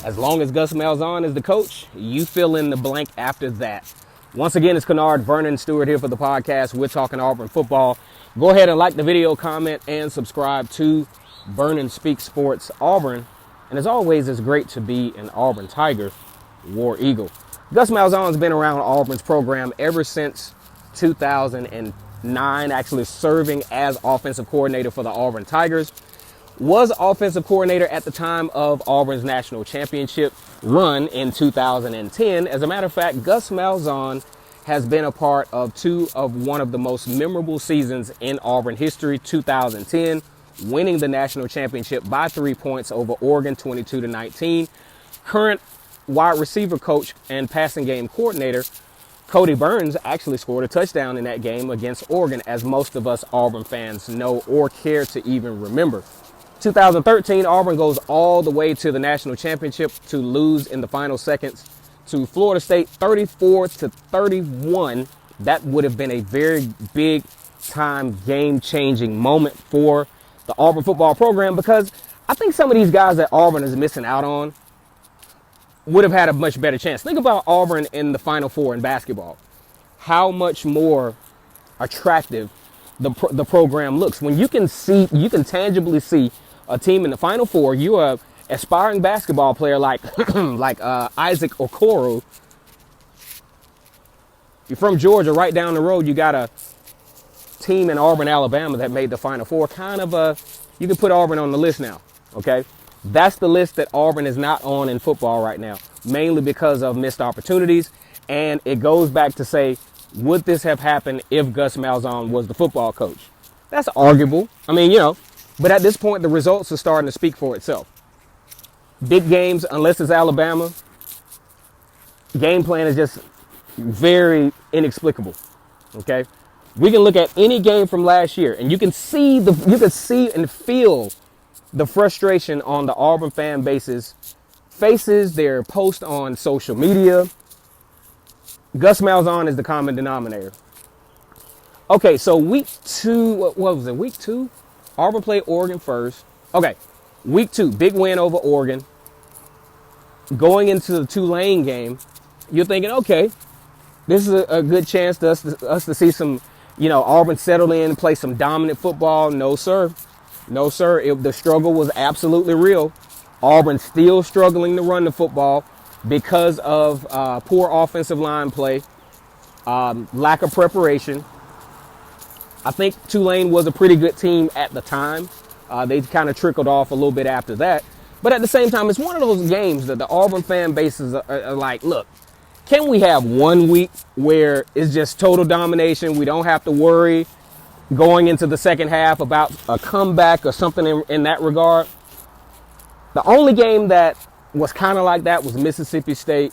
As long as Gus Malzahn is the coach, you fill in the blank after that. Once again, it's Kennard Vernon Stewart here for the podcast. We're talking Auburn football. Go ahead and like the video, comment, and subscribe to Vernon Speaks Sports Auburn. And as always, it's great to be an Auburn Tiger, War Eagle. Gus Malzahn's been around Auburn's program ever since 2009, actually serving as offensive coordinator for the Auburn Tigers. Was offensive coordinator at the time of Auburn's national championship run in 2010. As a matter of fact, Gus Malzahn has been a part of one of the most memorable seasons in Auburn history, 2010, winning the national championship by 3 points over Oregon, 22-19. Current wide receiver coach and passing game coordinator Cody Burns actually scored a touchdown in that game against Oregon, as most of us Auburn fans know or care to even remember. 2013, Auburn goes all the way to the national championship to lose in the final seconds to Florida State, 34-31. That would have been a very big time game-changing moment for the Auburn football program, because I think some of these guys that Auburn is missing out on would have had a much better chance. Think about Auburn in the Final Four in basketball. How much more attractive the program looks when you can tangibly see a team in the Final Four. You're an aspiring basketball player like Isaac Okoro. You're from Georgia, right down the road. You got a team in Auburn, Alabama that made the Final Four. You can put Auburn on the list now, okay? That's the list that Auburn is not on in football right now, mainly because of missed opportunities. And it goes back to say, would this have happened if Gus Malzahn was the football coach? That's arguable. I mean, but at this point, the results are starting to speak for itself. Big games, unless it's Alabama, game plan is just very inexplicable, okay? We can look at any game from last year, and you can see and feel the frustration on the Auburn fan base's faces, their posts on social media. Gus Malzahn is the common denominator. Okay, so week 2, what was it? Week 2? Auburn played Oregon first. Okay, week 2, big win over Oregon. Going into the Tulane game, you're thinking, okay, this is a good chance for us to see some, Auburn settle in and play some dominant football. No, sir. No, sir. The struggle was absolutely real. Auburn still struggling to run the football because of poor offensive line play, lack of preparation. I think Tulane was a pretty good team at the time. They kind of trickled off a little bit after that. But at the same time, it's one of those games that the Auburn fan bases are like, look, can we have 1 week where it's just total domination? We don't have to worry going into the second half about a comeback or something in that regard. The only game that was kind of like that was Mississippi State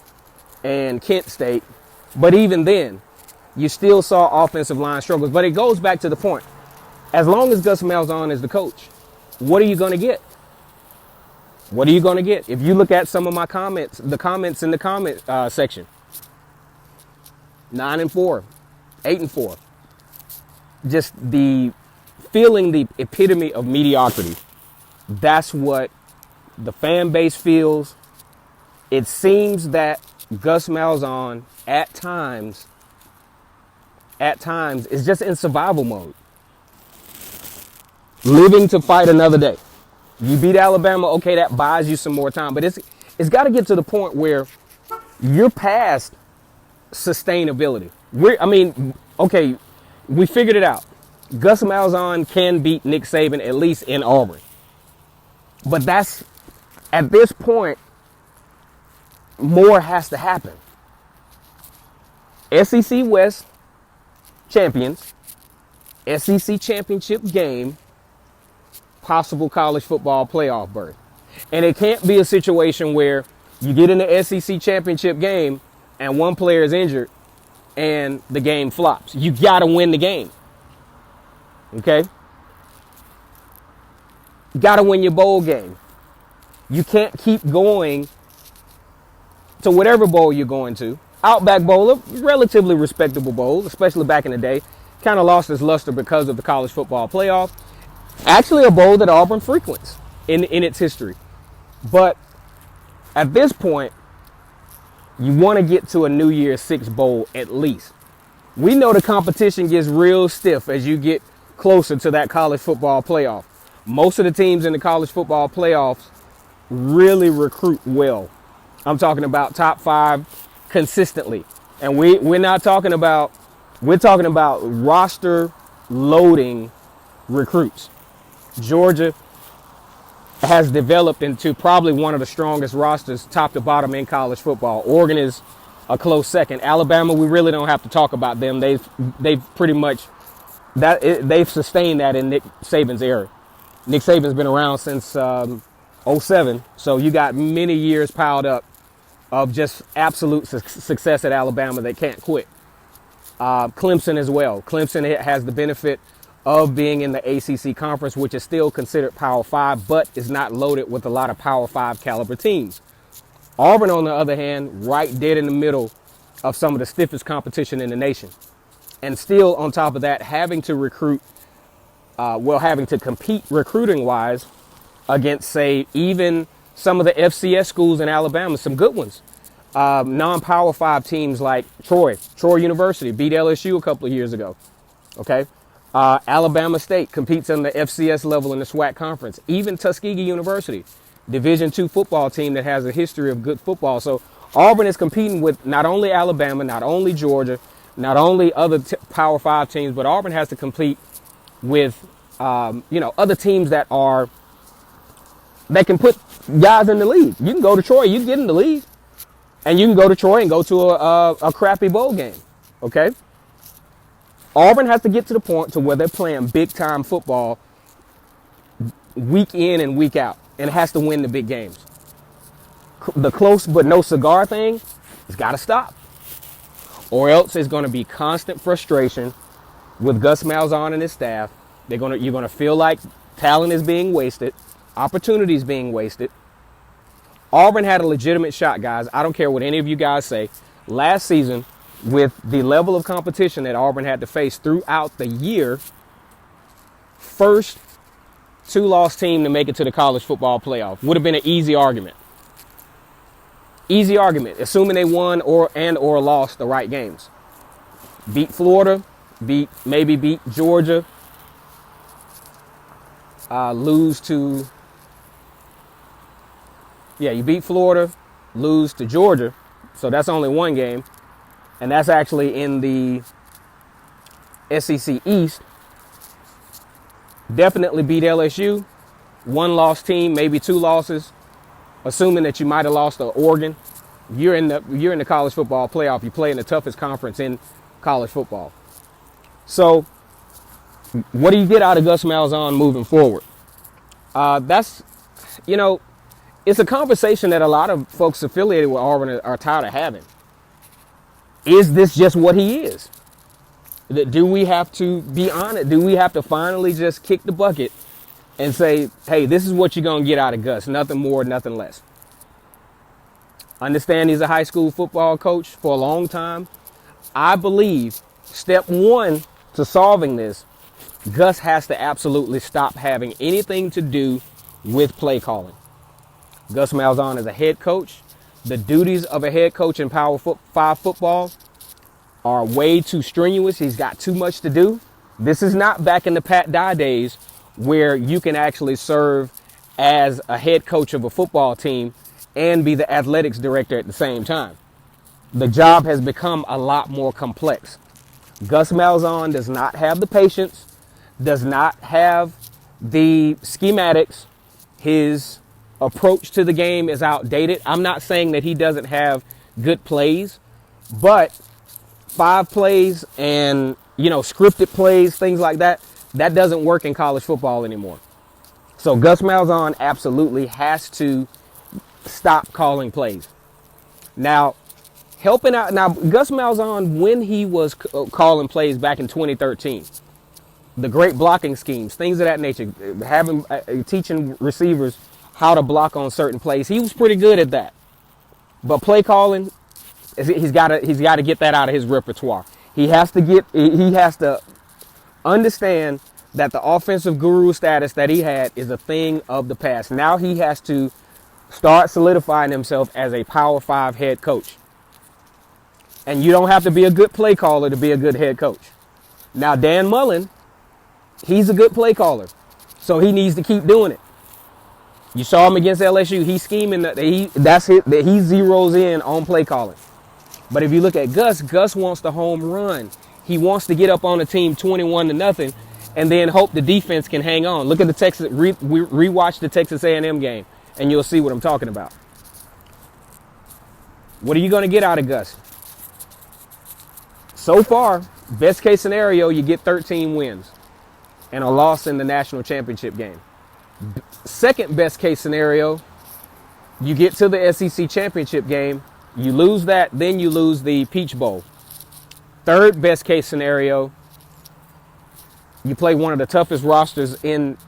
and Kent State. But even then, you still saw offensive line struggles. But it goes back to the point. As long as Gus Malzahn is the coach, what are you going to get? What are you going to get? If you look at some of my comments, the comments in the comment section, 9-4, 8-4, just feeling the epitome of mediocrity. That's what the fan base feels. It seems that Gus Malzahn at times is just in survival mode, living to fight another day. You beat Alabama, okay, that buys you some more time, but it's got to get to the point where you're past sustainability. Okay, we figured it out. Gus Malzahn can beat Nick Saban, at least in Auburn. But that's, at this point, more has to happen. SEC West champions, SEC championship game, possible college football playoff berth. And it can't be a situation where you get in the SEC championship game and one player is injured and the game flops. You got to win the game. Okay? You got to win your bowl game. You can't keep going to whatever bowl you're going to. Outback Bowl, a relatively respectable bowl, especially back in the day. Kind of lost its luster because of the college football playoff. Actually a bowl that Auburn frequents in its history. But At this point, you want to get to a New Year's Six bowl at least. We know the competition gets real stiff as you get closer to that college football playoff. Most of the teams in the college football playoffs really recruit well. I'm talking about top 5 consistently. And we're talking about roster loading recruits. Georgia has developed into probably one of the strongest rosters top to bottom in college football. Oregon is a close second. Alabama, we really don't have to talk about them. They've pretty much they've sustained that in Nick Saban's era. Nick Saban's been around since 07, so you got many years piled up of just absolute success at Alabama that can't quit. Clemson as well. Clemson has the benefit of being in the ACC conference, which is still considered Power 5, but is not loaded with a lot of Power 5 caliber teams. Auburn, on the other hand, right dead in the middle of some of the stiffest competition in the nation. And still, on top of that, having to compete recruiting-wise against, say, even some of the FCS schools in Alabama, some good ones. Non-Power 5 teams like Troy University beat LSU a couple of years ago. Okay. Alabama State competes on the FCS level in the SWAC conference. Even Tuskegee University, Division II football team that has a history of good football. So Auburn is competing with not only Alabama, not only Georgia, not only other Power 5 teams, but Auburn has to compete with, other teams that can put guys in the league. You can go to Troy, you can get in the league. And you can go to Troy and go to a crappy bowl game. Okay? Auburn has to get to the point to where they're playing big-time football week in and week out, and has to win the big games. The close but no cigar thing has got to stop, or else it's going to be constant frustration with Gus Malzahn and his staff. You're going to feel like talent is being wasted, opportunities being wasted. Auburn had a legitimate shot, guys. I don't care what any of you guys say. Last season, with the level of competition that Auburn had to face throughout the year, first 2-loss team to make it to the college football playoff. Would have been an easy argument. Easy argument, assuming they won or lost the right games. Beat Florida, beat Georgia, you beat Florida, lose to Georgia, so that's only one game, and that's actually in the SEC East. Definitely beat LSU, 1-loss team, maybe 2 losses, assuming that you might have lost to Oregon. You're in the college football playoff. You play in the toughest conference in college football. So, what do you get out of Gus Malzahn moving forward? It's a conversation that a lot of folks affiliated with Auburn are tired of having. Is this just what he is? Do we have to be honest? Do we have to finally just kick the bucket and say, hey, this is what you're going to get out of Gus. Nothing more, nothing less. Understand he's a high school football coach for a long time. I believe step 1 to solving this, Gus has to absolutely stop having anything to do with play calling. Gus Malzahn is a head coach. The duties of a head coach in Power 5 football are way too strenuous. He's got too much to do. This is not back in the Pat Dye days where you can actually serve as a head coach of a football team and be the athletics director at the same time. The job has become a lot more complex. Gus Malzahn does not have the patience, does not have the schematics. His approach to the game is outdated. I'm not saying that he doesn't have good plays, but 5 plays and, scripted plays, things like that, that doesn't work in college football anymore. So Gus Malzahn absolutely has to stop calling plays. Now, helping out. Now, Gus Malzahn, when he was calling plays back in 2013, the great blocking schemes, things of that nature, teaching receivers how to block on certain plays, he was pretty good at that. But play calling, he's got to get that out of his repertoire. He has to understand that the offensive guru status that he had is a thing of the past. Now he has to start solidifying himself as a Power 5 head coach. And you don't have to be a good play caller to be a good head coach. Now, Dan Mullen, he's a good play caller, so he needs to keep doing it. You saw him against LSU. He's scheming. He zeroes in on play calling. But if you look at Gus, Gus wants the home run. He wants to get up on the team 21-0 and then hope the defense can hang on. Look at the Texas, rewatch the Texas A&M game, and you'll see what I'm talking about. What are you going to get out of Gus? So far, best case scenario, you get 13 wins and a loss in the national championship game. Second best case scenario, you get to the SEC championship game, you lose that, then you lose the Peach Bowl. Third best case scenario, you play one of the toughest rosters in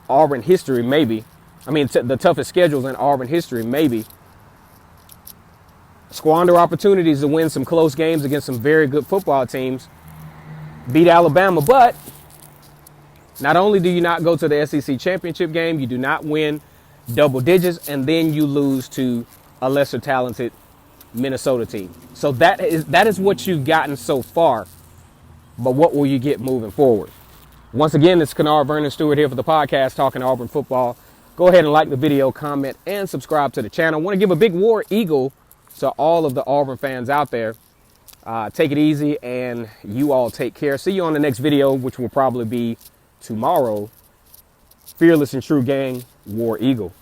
Auburn history, maybe. I mean, the toughest schedules in Auburn history, maybe. Squander opportunities to win some close games against some very good football teams. Beat Alabama, but not only do you not go to the SEC championship game, you do not win double digits, and then you lose to a lesser talented Minnesota team. So that is what you've gotten so far. But what will you get moving forward? Once again, it's Kennard Vernon Stewart here for the podcast Talking Auburn Football. Go ahead and like the video, comment, and subscribe to the channel. I want to give a big War Eagle to all of the Auburn fans out there. Take it easy, and you all take care. See you on the next video, which will probably be tomorrow. Fearless and true gang, War Eagle.